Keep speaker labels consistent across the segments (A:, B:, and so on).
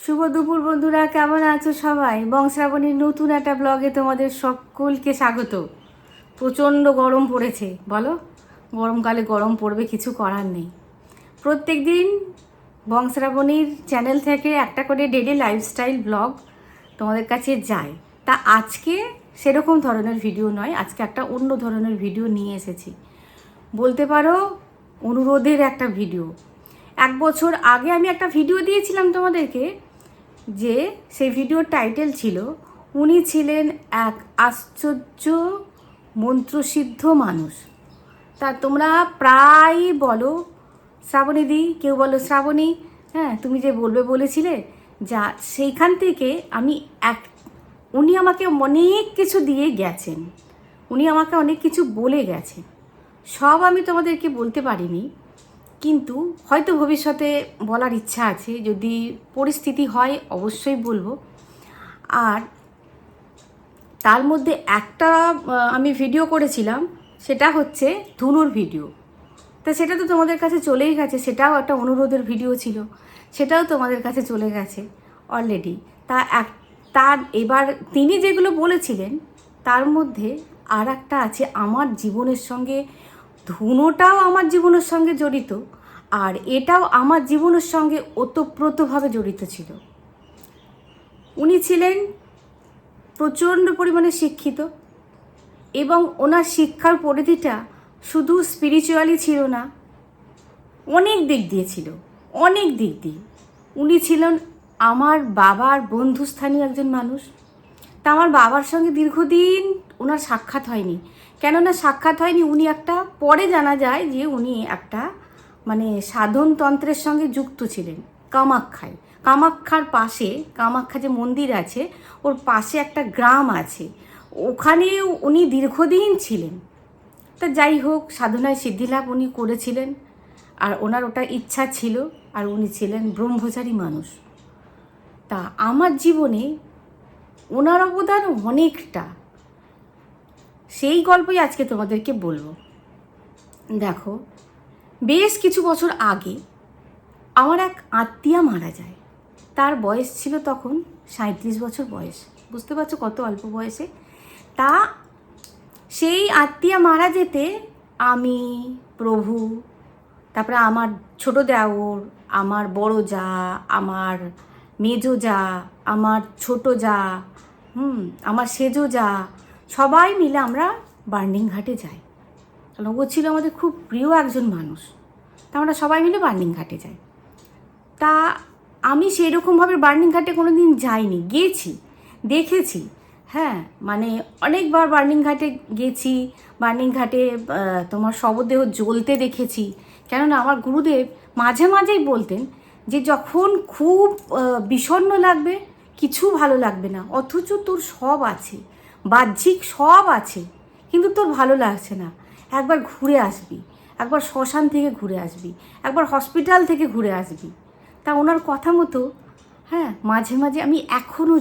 A: শুভ দুপুর বন্ধুরা, কেমন আছো সবাই? বংশ্রাবণীর নতুন একটা ব্লগে তোমাদের সকলকে স্বাগত। প্রচণ্ড গরম পড়েছে, বলো। গরমকালে গরম পড়বে, কিছু করার নেই। প্রত্যেক দিন বংশ্রাবণীর চ্যানেল থেকে একটা করে ডেলি লাইফস্টাইল ব্লগ তোমাদের কাছে যায়। তা আজকে সেরকম ধরনের ভিডিও নয়, আজকে একটা অন্য ধরনের ভিডিও নিয়ে এসেছি। বলতে পারো অনুরোধের একটা ভিডিও। 1 বছর আগে আমি একটা ভিডিও দিয়েছিলাম তোমাদেরকে, যে সেই ভিডিওর টাইটেল ছিল উনি ছিলেন এক আশ্চর্য মন্ত্রসিদ্ধ মানুষ। তা তোমরা প্রায় বলো শ্রাবণী দি, কেউ বলো শ্রাবণী, হ্যাঁ তুমি যে বলবে বলেছিলে, যা সেইখান থেকে আমি উনি আমাকে অনেক কিছু দিয়ে গেছেন, উনি আমাকে অনেক কিছু বলে গেছেন। সব আমি তোমাদেরকে বলতে পারিনি, কিন্তু হয়তো ভবিষ্যতে বলার ইচ্ছা আছে, যদি পরিস্থিতি হয় অবশ্যই বলবো। আর তার মধ্যে একটা আমি ভিডিও করেছিলাম, সেটা হচ্ছে ধুনুর ভিডিও। তা সেটা তো তোমাদের কাছে চলেই গেছে, সেটাও একটা অনুরোধের ভিডিও ছিল, সেটাও তোমাদের কাছে চলে গেছে অলরেডি। তার এবার তিনি যেগুলো বলেছিলেন তার মধ্যে আর একটা আছে আমার জীবনের সঙ্গে। ধুনোটাও আমার জীবনের সঙ্গে জড়িত, আর এটাও আমার জীবনের সঙ্গে ওতপ্রোতভাবে জড়িত ছিল। উনি ছিলেন প্রচণ্ড পরিমাণে শিক্ষিত, এবং ওনার শিক্ষার পরিধিটা শুধু স্পিরিচুয়ালি ছিল না, অনেক দিক দিয়ে ছিল, অনেক দিক দিয়ে। উনি ছিলেন আমার বাবার বন্ধুস্থানীয় একজন মানুষ। তা আমার বাবার সঙ্গে দীর্ঘদিন ওনার সাক্ষাৎ হয়নি। কেননা সাক্ষাৎ হয়নি, উনি একটা পরে জানা যায় যে উনি একটা মানে সাধনতন্ত্রের সঙ্গে যুক্ত ছিলেন কামাখ্যায়। কামাখ্যার পাশে, কামাখ্যা যে মন্দির আছে ওর পাশে একটা গ্রাম আছে, ওখানে উনি দীর্ঘদিন ছিলেন। তা যাই হোক, সাধনায় সিদ্ধিলাভ উনি করেছিলেন, আর ওনার ওটা ইচ্ছা ছিল, আর উনি ছিলেন ব্রহ্মচারী মানুষ। তা আমার জীবনে ওনার অবদান অনেকটা, সেই গল্পই আজকে তোমাদেরকে বলবো। দেখো, বেশ কিছু বছর আগে আমার এক আত্মীয়া মারা যায়। তার বয়স ছিল তখন 37 বছর বয়স, বুঝতে পারছো কত অল্প বয়সে। তা সেই আত্মীয়া মারা যেতে আমি, প্রভু, তারপরে আমার ছোট দেওর, আমার বড় যা, আমার মেজো যা, আমার ছোট যা, আমার সেজো যা, সবাই মিলে আমরা বার্নিং ঘাটে যাই। কারণ ও ছিল আমাদের খুব প্রিয় একজন মানুষ। তা আমরা সবাই মিলে বার্নিং ঘাটে যাই। তা আমি সেই রকমভাবে বার্নিং ঘাটে কোনো দিন যাইনি, গেছি, দেখেছি। হ্যাঁ, মানে অনেকবার বার্নিং ঘাটে গেছি। বার্নিং ঘাটে তোমার শবদেহ জ্বলতে দেখেছি। কেননা আমার গুরুদেব মাঝে মাঝেই বলতেন যে যখন খুব বিষণ্ণ লাগবে, কিছু ভালো লাগবে না, অথচ তোর সব আছে, বাহ্যিক সব আছে, কিন্তু তোর ভালো লাগছে না, একবার ঘুরে আসবি, একবার শ্মশান থেকে ঘুরে আসবি, একবার হসপিটাল থেকে ঘুরে আসবি। তা ওনার কথা মতো, হ্যাঁ, মাঝে মাঝে আমি এখনও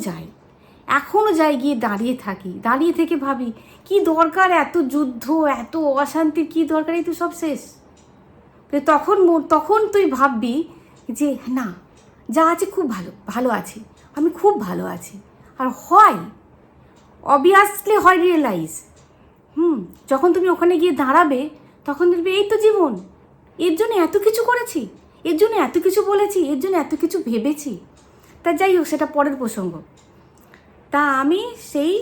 A: যাই, গিয়ে দাঁড়িয়ে থাকি, দাঁড়িয়ে থেকে ভাবি কি দরকার এত যুদ্ধ, এত অশান্তির কি দরকার, এই তো সব শেষ। তখন তুই ভাববি যে না, যা আছে খুব ভালো আছে, আমি খুব ভালো আছি। আর হয়, অবভিয়াসলি হয়, রিয়েলাইজ। যখন তুমি ওখানে গিয়ে দাঁড়াবে, তখন দেখবে এই তো জীবন, এর জন্য এত কিছু করেছি, এর জন্য এত কিছু বলেছি, এর জন্য এত কিছু ভেবেছি। তা যাই হোক, সেটা পরের প্রসঙ্গ। তা আমি সেই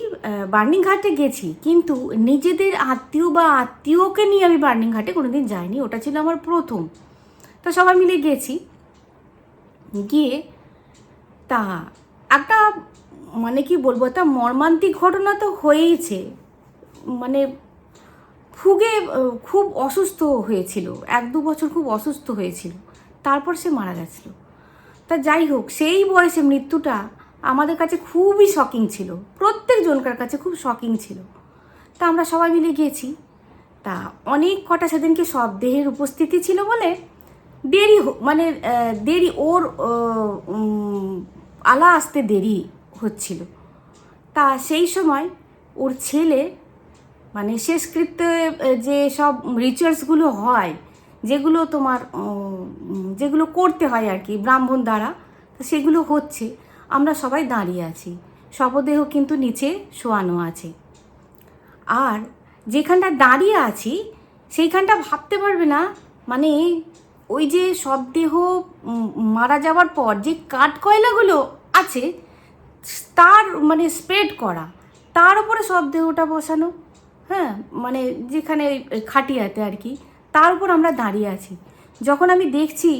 A: বার্নিং ঘাটে গেছি, কিন্তু নিজেদের আত্মীয়কে নিয়ে আমি বার্নিং ঘাটে কোনোদিন যাইনি, ওটা ছিল আমার প্রথম। তা সবাই মিলে গেছি, গিয়ে তা একটা মানে কি বলবো, একটা মর্মান্তিক ঘটনা তো হয়েইছে। মানে খুব অসুস্থ হয়েছিল, 1-2 বছর খুব অসুস্থ হয়েছিল, তারপর সে মারা গেছিল। তা যাই হোক, সেই বয়সে মৃত্যুটা আমাদের কাছে খুবই শকিং ছিল, প্রত্যেকজনকার কাছে খুব শকিং ছিল। তা আমরা সবাই মিলে গেছি। তা অনেক কটা সেদিনকে সব দেহের উপস্থিতি ছিল বলে দেরি ওর আলা আসতে দেরি হচ্ছিল। তা সেই সময় ওর ছেলে, মানে শেষকৃত্যে যে সব রিচুয়ালসগুলো হয়, যেগুলো তোমার যেগুলো করতে হয় আর কি ব্রাহ্মণ দ্বারা, সেগুলো হচ্ছে, আমরা সবাই দাঁড়িয়ে আছি, শবদেহ কিন্তু নিচে শোয়ানো আছে। আর যেখানটা দাঁড়িয়ে আছি সেইখানটা ভাবতে পারবে না, মানে ওই যে শবদেহ মারা যাওয়ার পর যে কাঠ কয়লাগুলো আছে তার মানে স্প্রেড করা, তার উপরে শবদেহটা বসানো, হ্যাঁ, মানে যেখানে খাটিয়াতে আর কি, তার উপর আমরা দাঁড়িয়ে আছি। যখন আমি দেখছি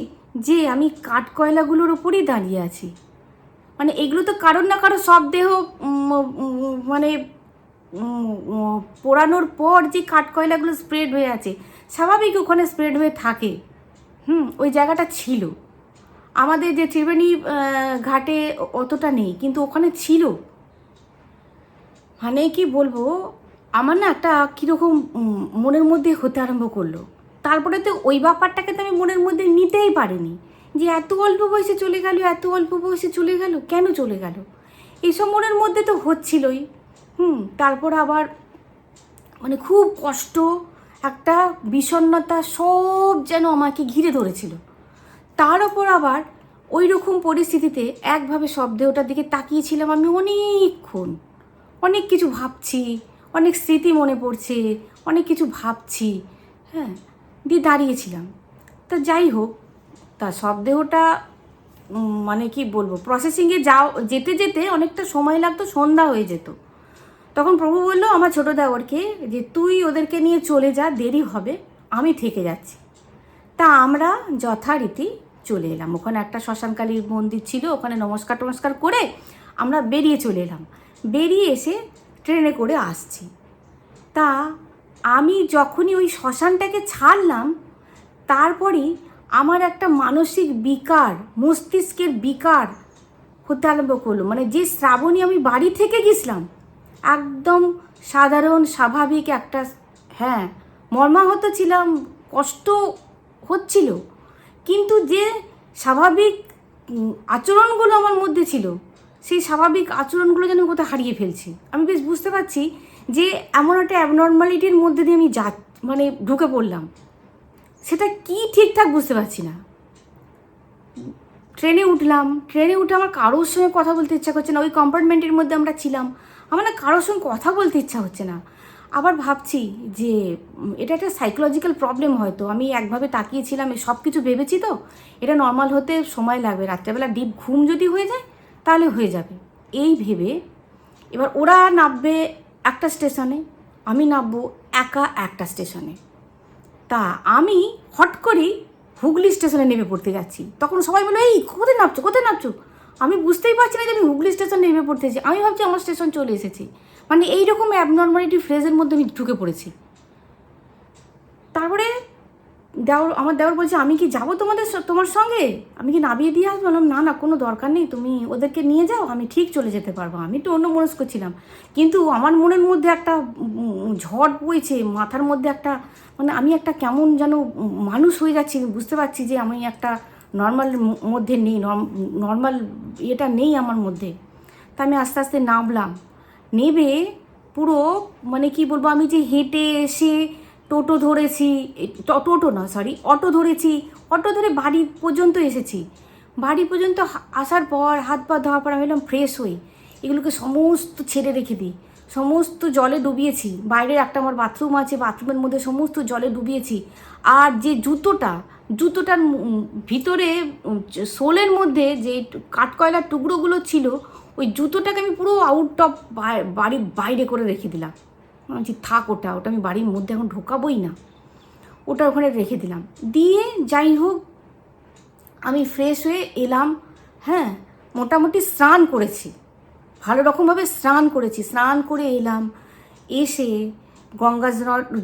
A: যে আমি কাঠ কয়লাগুলোর উপরেই দাঁড়িয়ে আছি, মানে এগুলো তো কারোর না কারো শবদেহ মানে পোড়ানোর পর যে কাঠ কয়লাগুলো স্প্রেড হয়ে আছে, স্বাভাবিক ওখানে স্প্রেড হয়ে থাকে। ওই জায়গাটা ছিল, আমাদের যে ত্রিবেণী ঘাটে অতটা নেই, কিন্তু ওখানে ছিল। মানে কি বলবো, আমার না একটা কীরকম মনের মধ্যে হতে আরম্ভ করলো। তারপরে তো ওই ব্যাপারটাকে তো আমি মনের মধ্যে নিতেই পারিনি, যে এত অল্প বয়সে চলে গেল, এত অল্প বয়সে চলে গেল, কেন চলে গেল, এইসব মনের মধ্যে তো হচ্ছিলই। তারপর আবার মানে খুব কষ্ট, একটা বিষণ্ণতা, সব যেন আমাকে ঘিরে ধরেছিল। তার ওপর আবার ওই রকম পরিস্থিতিতে একভাবে শবদেহটার দিকে তাকিয়েছিলাম আমি অনেকক্ষণ, অনেক কিছু ভাবছি, অনেক স্মৃতি মনে পড়ছে, অনেক কিছু ভাবছি, হ্যাঁ, দিয়ে দাঁড়িয়েছিলাম। তা যাই হোক, তা শবদেহটা মানে কি বলবো, প্রসেসিংয়ে যেতে যেতে অনেকটা সময় লাগতো, সন্ধ্যা হয়ে যেত। তখন প্রভু বলল আমার ছোটো দেওরকে যে তুই ওদেরকে নিয়ে চলে যা, দেরি হবে, আমি থেকে যাচ্ছি। তা আমরা যথারীতি চলে এলাম। ওখানে একটা শ্মশানকালীর মন্দির ছিল, ওখানে নমস্কার টমস্কার করে আমরা বেরিয়ে চলে এলাম। বেরিয়ে এসে ট্রেনে করে আসছি। তা আমি যখনই ওই শ্মশানটাকে ছাড়লাম, তারপরেই আমার একটা মানসিক বিকার, মস্তিষ্কের বিকার হতে আরম্ভ করলো। মানে যে শ্রাবণী আমি বাড়ি থেকে গেছিলাম, একদম সাধারণ স্বাভাবিক একটা, হ্যাঁ মর্মাহত ছিলাম, কষ্ট হচ্ছিল, কিন্তু যে স্বাভাবিক আচরণগুলো আমার মধ্যে ছিল, সেই স্বাভাবিক আচরণগুলো যেন কোথাও হারিয়ে ফেলছি। আমি বেশ বুঝতে পারছি যে এমন একটা অ্যাবনর্মালিটির মধ্যে দিয়ে আমি মানে ঢুকে পড়লাম, সেটা কি ঠিকঠাক বুঝতে পারছি না। ট্রেনে উঠলাম, ট্রেনে উঠে আমার কারোর সঙ্গে কথা বলতে ইচ্ছা করছে না। ওই কম্পার্টমেন্টের মধ্যে আমরা ছিলাম, আমার না কারোর সঙ্গে কথা বলতে ইচ্ছা হচ্ছে না। আবার ভাবছি যে এটা একটা সাইকোলজিক্যাল প্রবলেম, হয়তো আমি একভাবে তাকিয়েছিলাম, সব কিছু ভেবেছি, তো এটা নর্মাল হতে সময় লাগবে, রাত্রেবেলা ডিপ ঘুম যদি হয়ে যায় তাহলে হয়ে যাবে, এই ভেবে এবার ওরা নামবে একটা স্টেশনে, আমি নামবো একা একটা স্টেশনে। তা আমি হট করেই হুগলি স্টেশনে নেমে পড়তে যাচ্ছি। তখন সবাই বলে এই কোথায় নামছো, কোথায় নামছো? আমি বুঝতেই পারছি না যে আমি হুগলি স্টেশন নেমে পড়তেছি, আমি ভাবছি আমার স্টেশন চলে এসেছি। মানে এইরকম অ্যাবনর্মালিটি ফ্রেজের মধ্যে আমি ঢুকে পড়েছি। তারপরে আমার দেওর বলছে আমি কি যাবো তোমার সঙ্গে, আমি কি নামিয়ে দিয়ে আসবো? বললাম না না, কোনো দরকার নেই, তুমি ওদেরকে নিয়ে যাও, আমি ঠিক চলে যেতে পারবো। আমি তো অন্য মনস্ক ছিলাম, কিন্তু আমার মনের মধ্যে একটা ঝড় বইছে, মাথার মধ্যে একটা, মানে আমি একটা কেমন যেন মানুষ হয়ে যাচ্ছি, বুঝতে পারছি যে আমি একটা নর্মাল মধ্যে নেই, নর্মাল এটা নেই আমার মধ্যে। তা আমি আস্তে আস্তে নামলাম, নেবে পুরো মানে কি বলবো, আমি যে হেঁটে এসে টোটো ধরেছি, অটো ধরেছি, অটো ধরে বাড়ি পর্যন্ত এসেছি। বাড়ি পর্যন্ত আসার পর হাত পা ধোয়ার পর আমি এলাম ফ্রেশ হই, এগুলোকে সমস্ত ছেড়ে রেখে দিই, সমস্ত জলে ডুবিয়েছি। বাইরে একটা আমার বাথরুম আছে, বাথরুমের মধ্যে সমস্ত জলে ডুবিয়েছি। আর যে জুতোটার ভিতরে সোলের মধ্যে যে কাঠকয়লার টুকরোগুলো ছিল, ওই জুতোটাকে আমি পুরো আউট অফ বাড়ির বাইরে করে রেখে দিলাম। বলছি থাক, ওটা আমি বাড়ির মধ্যে এখন ঢোকাবোই না, ওটা ওখানে রেখে দিলাম। দিয়ে যাই হোক আমি ফ্রেশ হয়ে এলাম, হ্যাঁ মোটামুটি স্নান করেছি, ভালো রকমভাবে স্নান করেছি, স্নান করে এলাম, এসে গঙ্গা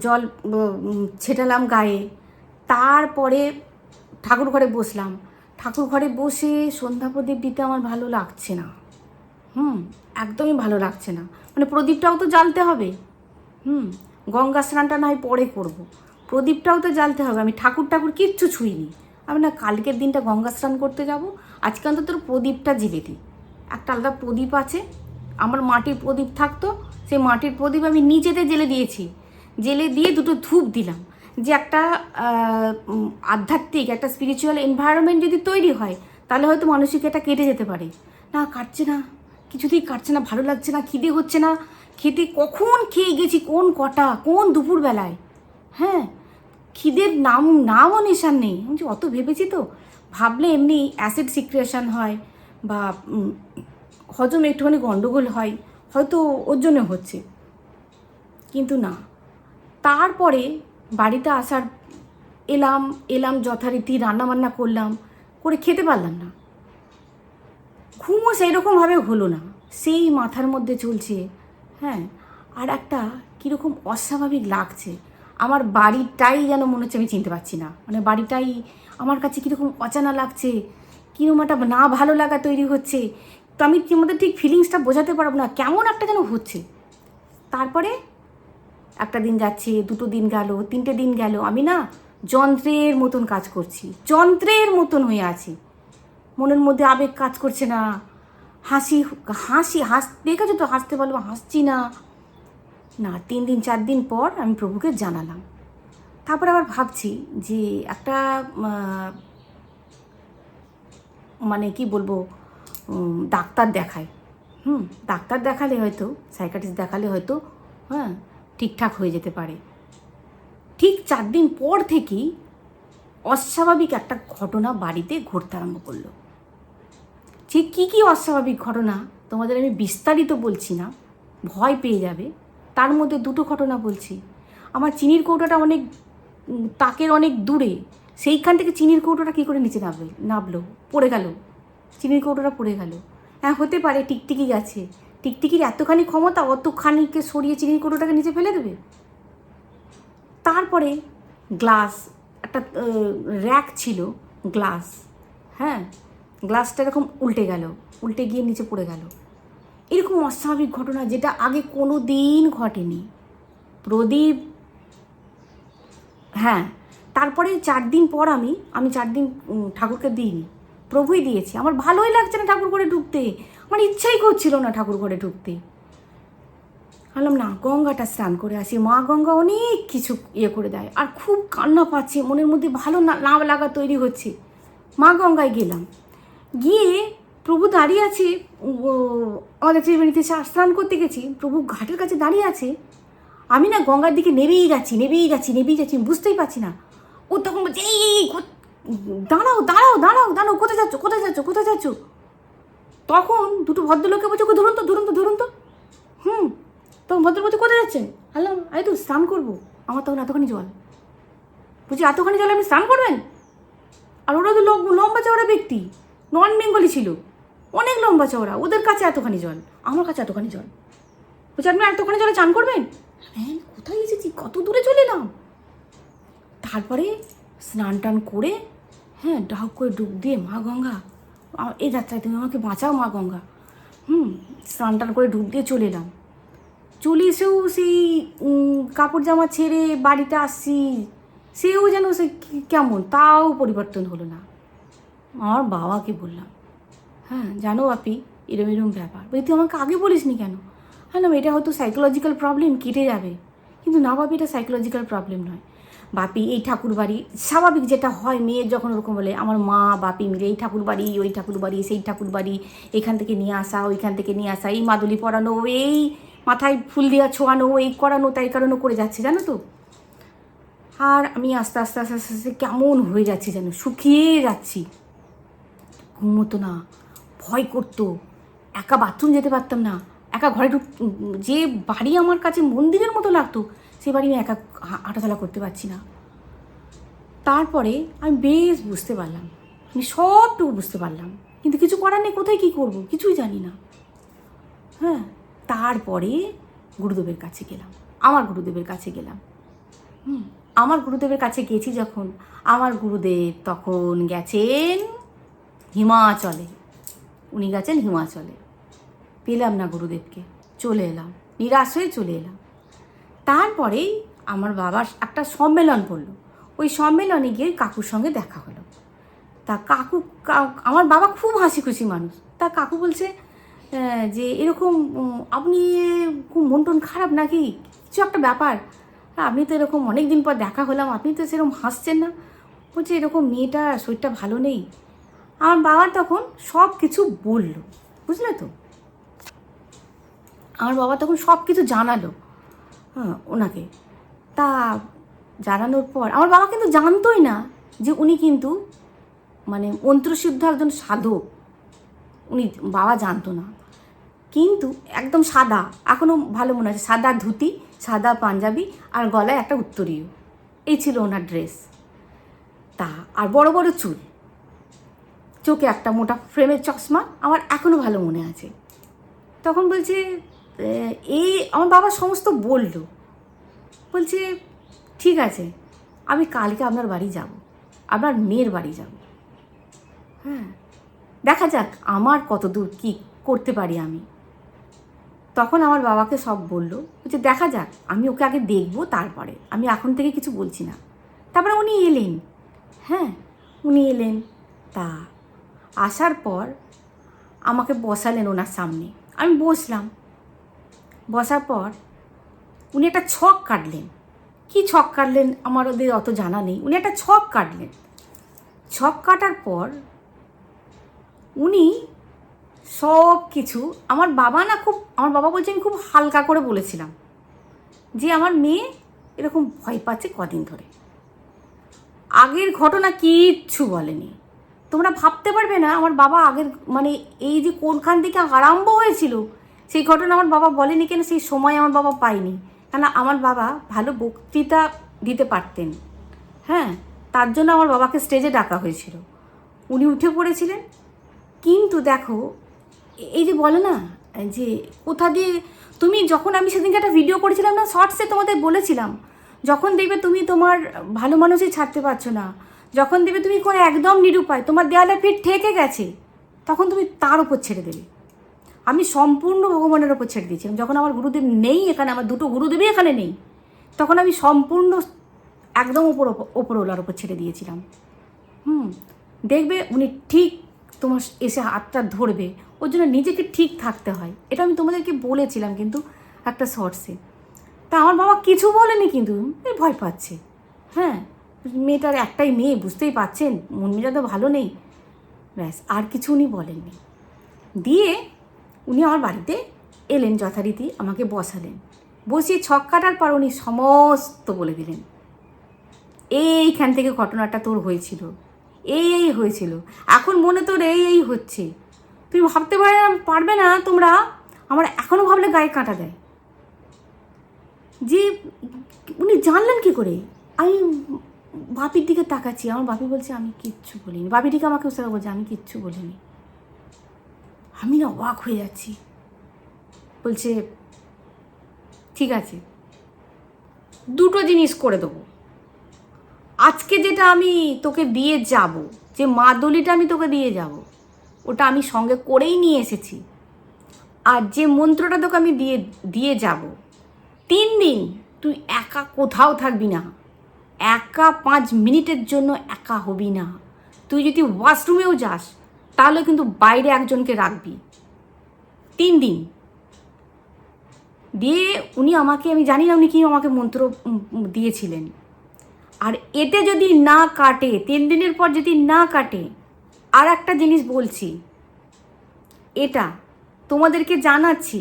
A: জল ছেটালাম গায়ে। তারপরে ঠাকুর ঘরে বসলাম, ঠাকুর ঘরে বসে সন্ধ্যা প্রদীপ দিতে আমার ভালো লাগছে না, একদমই ভালো লাগছে না। মানে প্রদীপটাও তো জ্বালতে হবে, গঙ্গা স্নানটা না হয় পরে করবো, প্রদীপটাও তো জ্বালতে হবে। আমি ঠাকুর কিচ্ছু ছুঁইনি, আমি না কালকের দিনটা গঙ্গা স্নান করতে যাব, আজকে অন্তত প্রদীপটা জ্বেলে দিই। একটা আলাদা প্রদীপ আছে, আমার মাটির প্রদীপ থাকতো, সেই মাটির প্রদীপ আমি নিচেতে জ্বেলে দিয়েছি, জ্বেলে দিয়ে দুটো ধূপ দিলাম, যে একটা আধ্যাত্মিক একটা স্পিরিচুয়াল এনভায়রনমেন্ট যদি তৈরি হয়, তাহলে হয়তো মানসিক এটা কেটে যেতে পারে। না, কাটছে না, কিছুতেই কাটছে না, ভালো লাগছে না, খিদে হচ্ছে না, খেতে কখন খেয়ে গেছি, কোন কটা, কোন দুপুরবেলায়, হ্যাঁ, খিদের নামও নিশান নেই। আমি অত ভেবেছি তো, ভাবলে এমনি অ্যাসিড সিক্রেশন হয় বা হজম একটুখানি গণ্ডগোল হয়, হয়তো ওর জন্য হচ্ছে, কিন্তু না। তারপরে বাড়িতে এলাম যথারীতি রান্নাবান্না করলাম, করে খেতে পারলাম না। ঘুমও সেই রকমভাবে হলো না, সেই মাথার মধ্যে চলছে, হ্যাঁ। আর একটা কীরকম অস্বাভাবিক লাগছে, আমার বাড়িটাই যেন মনে হচ্ছে আমি চিনতে পারছি না, মানে বাড়িটাই আমার কাছে কীরকম অজানা লাগছে, কীরকম একটা না ভালো লাগা তৈরি হচ্ছে। তো আমি তোমাদের ঠিক ফিলিংসটা বোঝাতে পারবো না, কেমন একটা যেন হচ্ছে। তারপরে একটা দিন যাচ্ছে, 2 দিন গেল, 3টে দিন গেল, আমি না যন্ত্রের মতন কাজ করছি, যন্ত্রের মতন হয়ে আছি, মনের মধ্যে আবেগ কাজ করছে না, দেখেছো তো, হাসতে বলবো হাসছি না। 3 দিন 4 দিন পর আমি প্রভুকে জানালাম। তারপর আবার ভাবছি যে একটা মানে কি বলবো, ডাক্তার দেখায়, ডাক্তার দেখালে হয়তো, সাইকিয়াট্রিস্ট দেখালে হয়তো, হ্যাঁ, ঠিকঠাক হয়ে যেতে পারে। ঠিক 4 দিন পর থেকেই অস্বাভাবিক একটা ঘটনা বাড়িতে ঘটতে আরম্ভ করলো। যে কী অস্বাভাবিক ঘটনা তোমাদের আমি বিস্তারিত বলছি না, ভয় পেয়ে যাবে। তার মধ্যে 2টো ঘটনা বলছি। আমার চিনির কৌটোটা অনেক তাকের অনেক দূরে, সেইখান থেকে চিনির কৌটোটা কী করে নিচে নামলো, পড়ে গেল, চিনির কৌটোটা পড়ে গেল। হ্যাঁ, হতে পারে টিকটিকি গেছে, টিকটিকির এতখানি ক্ষমতা অতখানিকে সরিয়ে চিনির কৌটোটাকে নিচে ফেলে দেবে। তারপরে গ্লাস, একটা র্যাক ছিল গ্লাস, হ্যাঁ, গ্লাসটা এরকম উল্টে গিয়ে নিচে পড়ে গেল। এরকম অস্বাভাবিক ঘটনা যেটা আগে কোনো দিন ঘটেনি। প্রদীপ, হ্যাঁ। তারপরে 4 দিন পর আমি 4 দিন ঠাকুরকে দিইনি, প্রভুই দিয়েছি। আমার ভালোই লাগছে না ঠাকুর ঘরে ঢুকতে, আমার ইচ্ছাই করছিল না ঠাকুর ঘরে ঢুকতে। বললাম না, গঙ্গাটা স্নান করে আসি, মা গঙ্গা অনেক কিছু করে দেয়। আর খুব কান্না পাচ্ছে, মনের মধ্যে ভালো না লাগা তৈরি হচ্ছে। মা গঙ্গায় গেলাম, গিয়ে প্রভু দাঁড়িয়ে আছে, আমাদের ত্রিবেণীতে স্নান করতে গেছি, প্রভু ঘাটের কাছে দাঁড়িয়ে আছে। আমি না গঙ্গার দিকে নেবেই যাচ্ছি, বুঝতেই পারছি না। ও তখন বলছে, এই দাঁড়াও, কোথায় যাচ্ছ। তখন 2টো ভদ্রলোকে বলছে, ধরুন তো। তখন ভদ্র বলছে, কোথায় যাচ্ছেন? হ্যালো, এই তো স্নান করবো। আমার তখন এতখানি জল, বলছি এতখানি জল আপনি স্নান করবেন? আর ওরা তো লম্বা চওড়া ব্যক্তি, নন বেঙ্গলি ছিল, অনেক লম্বা চওড়া, ওদের কাছে এতখানি জল, আমার কাছে এতখানি জল। বলছি আপনি এতখানি জলে চান করবেন? হ্যাঁ, কোথায় এসেছি, কত দূরে চলে এলাম। তারপরে স্নান টান করে, হ্যাঁ, ডাক করে ডুব দিয়ে, মা গঙ্গা এই যাত্রায় তুমি আমাকে বাঁচাও মা গঙ্গা। স্নান টান করে ডুব দিয়ে চলে এলাম। চলে এসেও সেই কাপড় জামা ছেড়ে বাড়িতে আসছি, সেও যেন সে কেমন, তাও পরিবর্তন হলো না। আমার বাবাকে বললাম, হ্যাঁ জানো আপি, এরম ব্যাপার। বলি তুই আমাকে আগে বলিস নি কেন? হ্যাঁ না, এটা হয়তো সাইকোলজিক্যাল প্রবলেম, কেটে যাবে। কিন্তু না বাপি, এটা সাইকোলজিক্যাল প্রবলেম নয় বাপি, এই ঠাকুর বাড়ি স্বাভাবিক যেটা হয়, মেয়ের যখন ওরকম বলে, আমার মা বাপি মিলে এই ঠাকুর বাড়ি, ওই ঠাকুর বাড়ি, সেই ঠাকুর বাড়ি, এখান থেকে নিয়ে আসা, ওইখান থেকে নিয়ে আসা, এই মাদুলি পরানো, এই মাথায় ফুল দেওয়া ছোঁয়ানো, এই করানো, তাই করানো করে যাচ্ছে, জানো তো। আর আমি আস্তে আস্তে কেমন হয়ে যাচ্ছি যেন, শুকিয়ে যাচ্ছি, ঘুমোতো না, ভয় করতো, একা বাথরুম যেতে পারতাম না, একা ঘরে যে বাড়ি আমার কাছে মন্দিরের মতো লাগতো, সে বাড়ি আমি একা হাঁটাচলা করতে পারছি না। তারপরে আমি বেশ বুঝতে পারলাম, আমি সবটুকু বুঝতে পারলাম, কিন্তু কিছু করার নেই, কোথায় কী করবো কিছুই জানি না। হ্যাঁ, তারপরে গুরুদেবের কাছে গেলাম, আমার গুরুদেবের কাছে গেছি যখন, আমার গুরুদেব তখন গেছেন হিমাচলে, পেলাম না গুরুদেবকে, চলে এলাম, নিরাশ হয়ে চলে এলাম। তারপরেই আমার বাবার একটা সম্মেলন পড়লো, ওই সম্মেলনে গিয়ে কাকুর সঙ্গে দেখা হলো। তা আমার বাবা খুব হাসি খুশি মানুষ। তা কাকু বলছে যে এরকম আপনি খুব মন টন খারাপ নাকি, কিছু একটা ব্যাপার, আপনি তো এরকম অনেক দিন পর দেখা হলাম, আপনি তো সেরকম হাসছেন না। বলছে এরকম মেয়েটা শরীরটা ভালো নেই, আমার বাবা তখন সব কিছু বলল, বুঝলে তো, আমার বাবা তখন সব কিছু জানালো, হ্যাঁ ওনাকে। তা জানানোর পর আমার বাবা কিন্তু জানতোই না যে উনি কিন্তু মানে মন্ত্রসিদ্ধ একজন সাধক, উনি বাবা জানতো না। কিন্তু একদম সাদা, এখনও ভালো মনে আছে, সাদা ধুতি, সাদা পাঞ্জাবি আর গলায় একটা উত্তরীয়, এই ছিল ওনার ড্রেস। তা আর বড় বড় চুল, চোখে একটা মোটা ফ্রেমের চশমা, আমার এখনও ভালো মনে আছে। তখন বলছে এই আমার বাবা সমস্ত বলল, বলছে ঠিক আছে আমি কালকে আপনার বাড়ি যাব, আপনার মেয়ের বাড়ি যাব, হ্যাঁ দেখা যাক আমার কত দূর কী করতে পারি আমি। তখন আমার বাবাকে সব বললো, বলছে দেখা যাক, আমি ওকে আগে দেখবো তারপরে, আমি এখন থেকে কিছু বলছি না। তারপরে উনি এলেন, হ্যাঁ উনি এলেন। তা আসার পর আমাকে বসালেন ওনার সামনে, আমি বসলাম। বসার পর উনি একটা ছক কাটলেন, কি ছক কাটলেন আমার ওদের অত জানা নেই, উনি একটা ছক কাটলেন। ছক কাটার পর উনি সব কিছু, আমার বাবা না খুব, আমার বাবা বলছে আমি খুব হালকা করে বলেছিলাম যে আমার মেয়ে এরকম ভয় পাচ্ছে কদিন ধরে, আগের ঘটনা কিচ্ছু বলেনি। তোমরা ভাবতে পারবে না আমার বাবা আগের মানে এই যে কোনখান থেকে আরম্ভ হয়েছিল সেই ঘটনা আমার বাবা বলেনি, কেন সেই সময় আমার বাবা পায়নি, কেন আমার বাবা ভালো বক্তৃতা দিতে পারতেন, হ্যাঁ তার জন্য আমার বাবাকে স্টেজে ডাকা হয়েছিল, উনি উঠে পড়েছিলেন। কিন্তু দেখো এই যে বলে না যে কোথা দিয়ে তুমি, যখন আমি সেদিনকে একটা ভিডিও করেছিলাম না শর্টসে, তোমাদের বলেছিলাম যখন দেখবে তুমি তোমার ভালো মানুষই ছাড়তে পারছো না, যখন দেখবে তুমি কোনো একদম নিরুপায়, তোমার দেয়ালে পিঠ ঠেকে গেছে, তখন তুমি তার উপর ছেড়ে দেবে। আমি সম্পূর্ণ ভগবানের ওপর ছেড়ে দিয়েছিলাম। যখন আমার গুরুদেব নেই এখানে, আমার দুটো গুরুদেবই এখানে নেই, তখন আমি সম্পূর্ণ একদম ওপরওয়ালার ওপর ছেড়ে দিয়েছিলাম। দেখবে উনি ঠিক তোমার এসে হাতটা ধরবে, ওর জন্য নিজেকে ঠিক থাকতে হয়, এটা আমি তোমাদেরকে বলেছিলাম কিন্তু একটা শর্টসে। তা আমার বাবা কিছু বলেনি, কিন্তু ভয় পাচ্ছে, হ্যাঁ মেয়েটার একটাই মেয়ে, বুঝতেই পাচ্ছেন মন মেজাজ তো ভালো নেই, ব্যাস আর কিছু উনি বলেননি। দিয়ে উনি আমার বাড়িতে এলেন, যথারীতি আমাকে বসালেন, বসিয়ে ছক কাটার পর উনি সমস্ত বলে দিলেন, এইখান থেকে ঘটনাটা তোর হয়েছিল, এই হয়েছিল, এখন মনে তোর এই হচ্ছে, তুমি ভাবতে পারবে না তোমরা, আমার এখনও ভাবলে গায়ে কাঁটা দেয় যে উনি জানলেন কী করে। আমি বাপির দিকে তাকাচ্ছি, আমার বাপি বলছে আমি কিচ্ছু বলিনি, বাপির দিকে আমাকে উৎসাহ বলছে আমি কিচ্ছু বলিনি। আমি না অবাক হয়ে যাচ্ছি, বলছে ঠিক আছে দুটো জিনিস করে দেবো, আজকে যেটা আমি তোকে দিয়ে যাব, যে মাদলিটা আমি তোকে দিয়ে যাব, ওটা আমি সঙ্গে করেই নিয়ে এসেছি, আর যে মন্ত্রটা তোকে আমি দিয়ে যাব, 3 দিন তুই একা কোথাও থাকবি না, একা 5 মিনিটের জন্য একা হবি না, তুই যদি ওয়াশরুমেও যাস তাহলে কিন্তু বাইরে একজনকে রাখবি, 3 দিন। দিয়ে উনি আমাকে, আমি জানি না উনি কি আমাকে মন্ত্র দিয়েছিলেন, আর এতে যদি না কাটে, 3 দিনের পর যদি না কাটে, আর একটা জিনিস বলছি, এটা তোমাদেরকে জানাচ্ছি,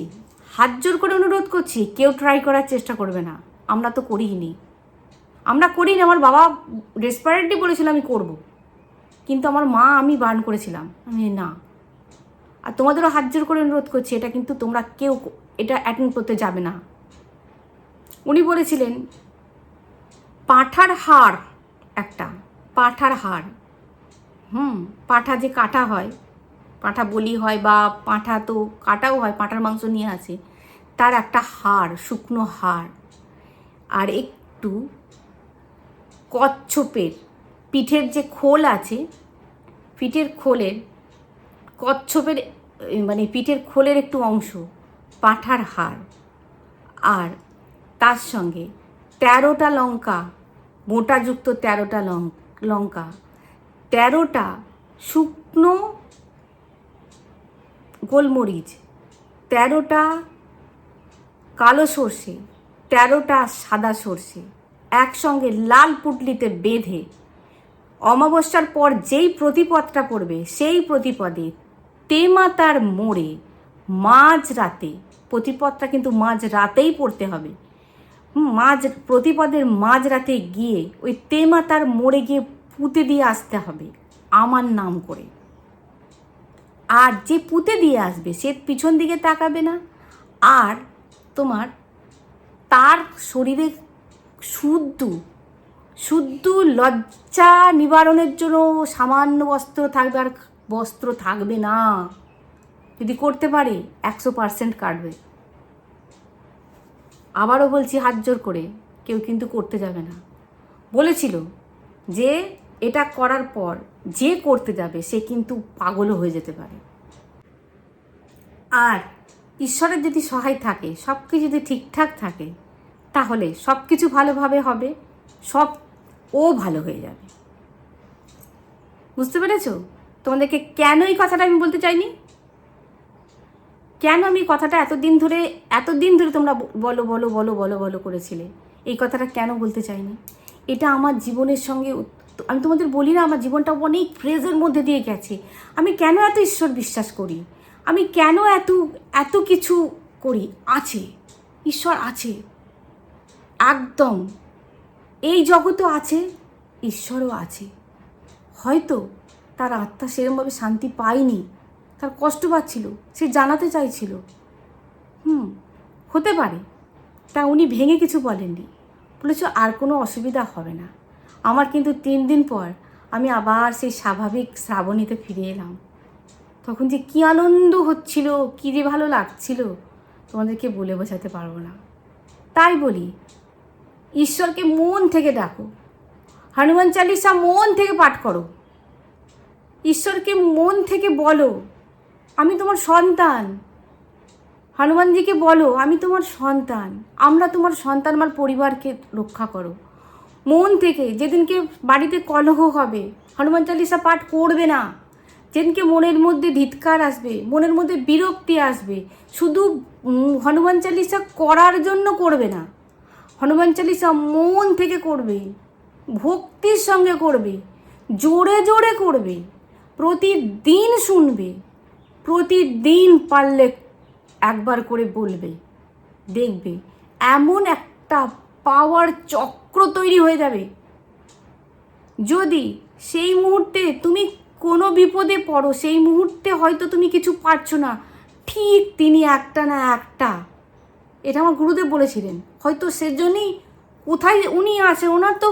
A: হাত জোর করে অনুরোধ করছি, কেউ ট্রাই করার চেষ্টা করবে না, আমরা তো করিনি, আমার বাবা ডেসপারেটলি বলেছিল আমি করব, কিন্তু আমার মা আমি বারণ করেছিলাম, আমি না। আর তোমাদেরও হাত জোর করে অনুরোধ করছি, এটা কিন্তু তোমরা কেউ এটা অ্যাটেন্ড করতে যাবে না। উনি বলেছিলেন পাঁঠার হাড়, একটা পাঁঠার হাড়, পাঁঠা যে কাটা হয়, পাঁঠা বলি হয় বা পাঁঠা তো কাটাও হয়, পাঁঠার মাংস নিয়ে আসে, তার একটা হাড়, শুকনো হাড়, আর একটু কচ্ছপের পিঠের যে খোল আছে, পিঠের খোলের কচ্ছপের মানে পিঠের খোলের একটু অংশ, পাঁঠার হাড়, আর তার সঙ্গে 13টা লঙ্কা, মোটাযুক্ত 13টা লঙ্কা, 13টা শুকনো গোলমরিচ, 13টা কালো সর্ষে, 13টা সাদা সর্ষে একসঙ্গে লাল পুটলিতে বেঁধে অমাবস্যার পর যেই প্রতিপদটা পড়বে সেই প্রতিপদে তেমাতার মোড়ে মাঝরাতে, প্রতিপদটা কিন্তু মাঝরাতেই পড়তে হবে, প্রতিপদের মাঝরাতে গিয়ে ওই তেমাতার মোড়ে গিয়ে পুঁতে দিয়ে আসতে হবে আমার নাম করে। আর যে পুঁতে দিয়ে আসবে সে পিছন দিকে তাকাবে না, আর তোমার তার শরীরে শুদ্ধ লজ্জা নিবারণের জন্য সামান্য বস্ত্র থাকবে, আর বস্ত্র থাকবে না। যদি করতে পারে 100% কাটবে। আবারও বলছি হাত জোর করে, কেউ কিন্তু করতে যাবে না। বলেছিল যে এটা করার পর যে করতে যাবে সে কিন্তু পাগলও হয়ে যেতে পারে। আর ঈশ্বরের যদি সহায় থাকে, সব কিছু যদি ঠিকঠাক থাকে, তাহলে সব কিছু ভালোভাবে হবে, ও ভালো হয়ে যাবে। বুঝতে পেরেছ? তোমাদেরকে কেন এই কথাটা আমি বলতে চাইনি, কেন আমি কথাটা এতদিন ধরে তোমরা বলো বলো বলো বলো বলো করেছিলে, এই কথাটা কেন বলতে চাইনি। এটা আমার জীবনের সঙ্গে, আমি তোমাদের বলি না, আমার জীবনটা অনেক ফ্রেজের মধ্যে দিয়ে গেছে। আমি কেন এত ঈশ্বর বিশ্বাস করি, আমি কেন এত কিছু করি, আছে ঈশ্বর আছে, একদম এই জগতও আছে, ঈশ্বরও আছে। হয়তো তার আত্মা সেরকমভাবে শান্তি পায়নি, তার কষ্ট পাচ্ছিল, সে জানাতে চাইছিল, হতে পারে। তা উনি ভেঙে কিছু বলেননি, বলেছ আর কোনো অসুবিধা হবে না। আমার কিন্তু 3 দিন পর আমি আবার সেই স্বাভাবিক শ্রাবণীতে ফিরে এলাম। তখন যে কী আনন্দ হচ্ছিল, কী যে ভালো লাগছিল, তোমাদেরকে বলে বোঝাতে পারবো না। তাই বলি, ঈশ্বরকে মন থেকে ডাকো, হনুমান চালিসা মন থেকে পাঠ করো, ঈশ্বরকে মন থেকে বলো আমি তোমার সন্তান, হনুমানজিকে বলো আমি তোমার সন্তান, আমরা তোমার সন্তান, আমার পরিবারকে রক্ষা করো। মন থেকে, যেদিনকে বাড়িতে কলহ হবে হনুমান চালিসা পাঠ করবে না, যেদিনকে মনের মধ্যে ধিৎকার আসবে, মনের মধ্যে বিরক্তি আসবে, শুধু হনুমান চালিসা করার জন্য করবে না, হনুমান চালিসা মন থেকে করবে, ভক্তির সঙ্গে করবে, জোরে জোরে করবে, প্রতিদিন শুনবে, প্রতিদিন পারলে একবার করে বলবে, দেখবে এমন একটা পাওয়ার চক্র তৈরি হয়ে যাবে। যদি সেই মুহূর্তে তুমি কোনো বিপদে পড়ো, সেই মুহূর্তে হয়তো তুমি কিছু পারছো না, ঠিক তিনি একটা না একটা, এটা আমার গুরুদেব বলেছিলেন, হয়তো সেজন্যই কোথায় উনি আসে, ওনার তো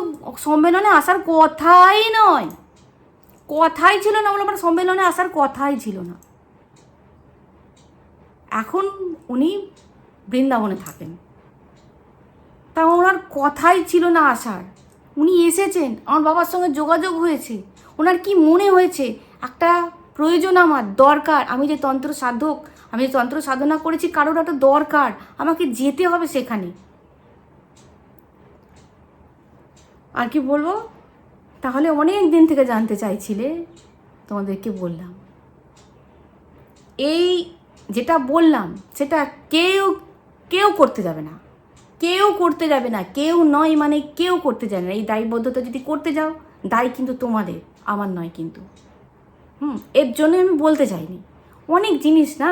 A: সম্মেলনে আসার কথাই নয়, কথাই ছিল না, আমার সম্মেলনে আসার কথাই ছিল না। এখন উনি বৃন্দাবনে থাকেন, তা ওনার কথাই ছিল না আসার, উনি এসেছেন, আমার বাবার সঙ্গে যোগাযোগ হয়েছে, ওনার কি মনে হয়েছে একটা প্রয়োজন, আমার দরকার, আমি যে তন্ত্র সাধক, আমি যে তন্ত্র সাধনা করেছি, কারোর একটা দরকার, আমাকে যেতে হবে সেখানে। আর কি বলবো, তাহলে অনেক দিন থেকে জানতে চাইছিলে, তোমাদেরকে বললাম। এই যেটা বললাম সেটা কেউ করতে যাবে না, কেউ করতে যাবে না, কেউ নয় মানে কেউ করতে যাবে না। এই দায়বদ্ধতা যদি করতে যাও, দায় কিন্তু তোমাদের, আমার নয় কিন্তু। এর জন্য আমি বলতে চাইনি। অনেক জিনিস না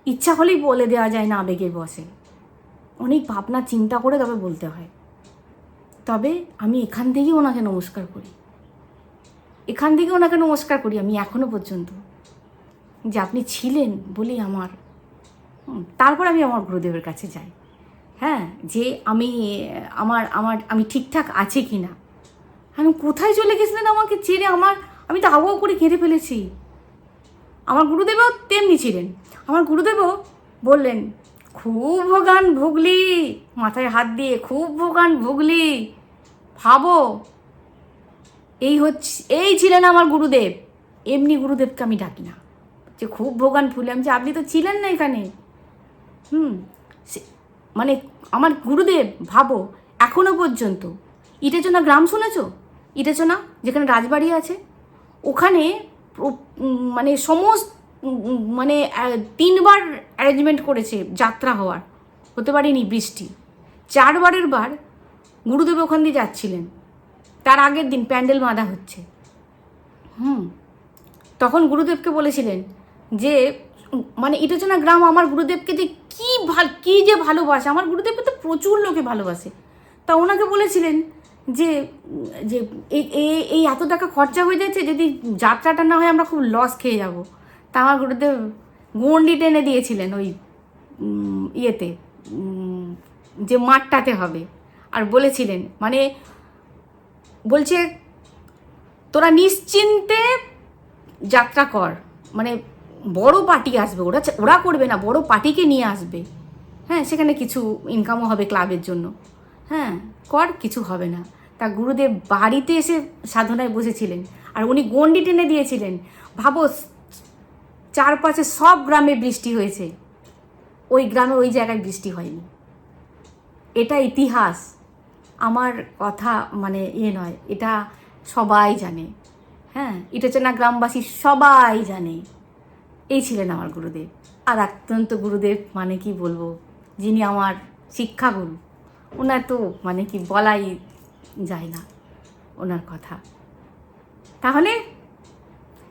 A: ইচ্ছা হলেই বলে দেওয়া যায় না, আবেগের বসে, অনেক ভাবনা চিন্তা করে তবে বলতে হয়। তবে আমি এখান থেকেই ওনাকে নমস্কার করি, আমি এখনো পর্যন্ত, যে আপনি ছিলেন বলেই আমার, তারপর আমি আমার গুরুদেবের কাছে যাই, হ্যাঁ, যে আমি ঠিকঠাক আছি কি না, আমি কোথায় চলে গেছিলেন আমাকে ছেড়ে, আমি তো হাওয়া করে কেঁদে ফেলেছি। আমার গুরুদেবও তেমনি ছিলেন, আমার গুরুদেবও বললেন খুব ভোগান ভুগলি, মাথায় হাত দিয়ে খুব ভোগান ভুগলি, ভাবো এই ছিলেন আমার গুরুদেব। এমনি গুরুদেবকে আমি ডাকি না যে খুব ভোগান ফুলে, আমি যে আপনি তো ছিলেন না এখানে, মানে আমার গুরুদেব, ভাবো এখনো পর্যন্ত ইটেচনা গ্রাম শুনেছো, ইটেচনা যেখানে রাজবাড়ি আছে, ওখানে মানে মানে 3বার অ্যারেঞ্জমেন্ট করেছে যাত্রা হওয়ার, হতে পারেনি বৃষ্টি, 4বারের বার গুরুদেব ওখান দিয়ে যাচ্ছিলেন, তার আগের দিন প্যান্ডেল বাঁধা হচ্ছে। তখন গুরুদেবকে বলেছিলেন যে মানে ইটোচনা গ্রাম আমার গুরুদেবকে যে কী যে ভালোবাসে, আমার গুরুদেবকে তো প্রচুর লোকে ভালোবাসে। তা ওনাকে বলেছিলেন যে যে এই এত টাকা খরচা হয়ে যাচ্ছে, যদি যাত্রাটা না হয় আমরা খুব লস খেয়ে যাব। তা আমার গুরুদেব গন্ডি টেনে দিয়েছিলেন ওই ইয়েতে, যে মাঠটাতে হবে, আর বলেছিলেন মানে বলছে তোরা নিশ্চিন্তে যাত্রা কর, মানে বড় পার্টি আসবে, ওরা করবে না, বড় পার্টিকে নিয়ে আসবে। হ্যাঁ, সেখানে কিছু ইনকামও হবে ক্লাবের জন্য। হ্যাঁ, কর, কিছু হবে না। তা গুরুদেব বাড়িতে এসে সাধনায় বসেছিলেন আর উনি গন্ডি টেনে দিয়েছিলেন। ভাবো, চারপাশে সব গ্রামে বৃষ্টি হয়েছে, ওই গ্রামে ওই জায়গায় বৃষ্টি হয়নি। এটা ইতিহাস, আমার কথা মানে নয়, এটা সবাই জানে। হ্যাঁ, ইটোচনা গ্রামবাসী সবাই জানে। এই ছিলেন আমার গুরুদেব। আর অত্যন্ত গুরুদেব মানে কি বলবো, যিনি আমার শিক্ষাগুরু, ওনার তো মানে কি বলাই যায় না ওনার কথা। তাহলে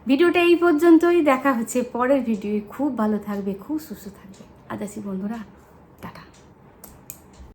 A: ভিডিওটা এই পর্যন্তই, দেখা হচ্ছে পরের ভিডিও। খুব ভালো থাকবে, খুব সুস্থ থাকবে। আজ আসি বন্ধুরা।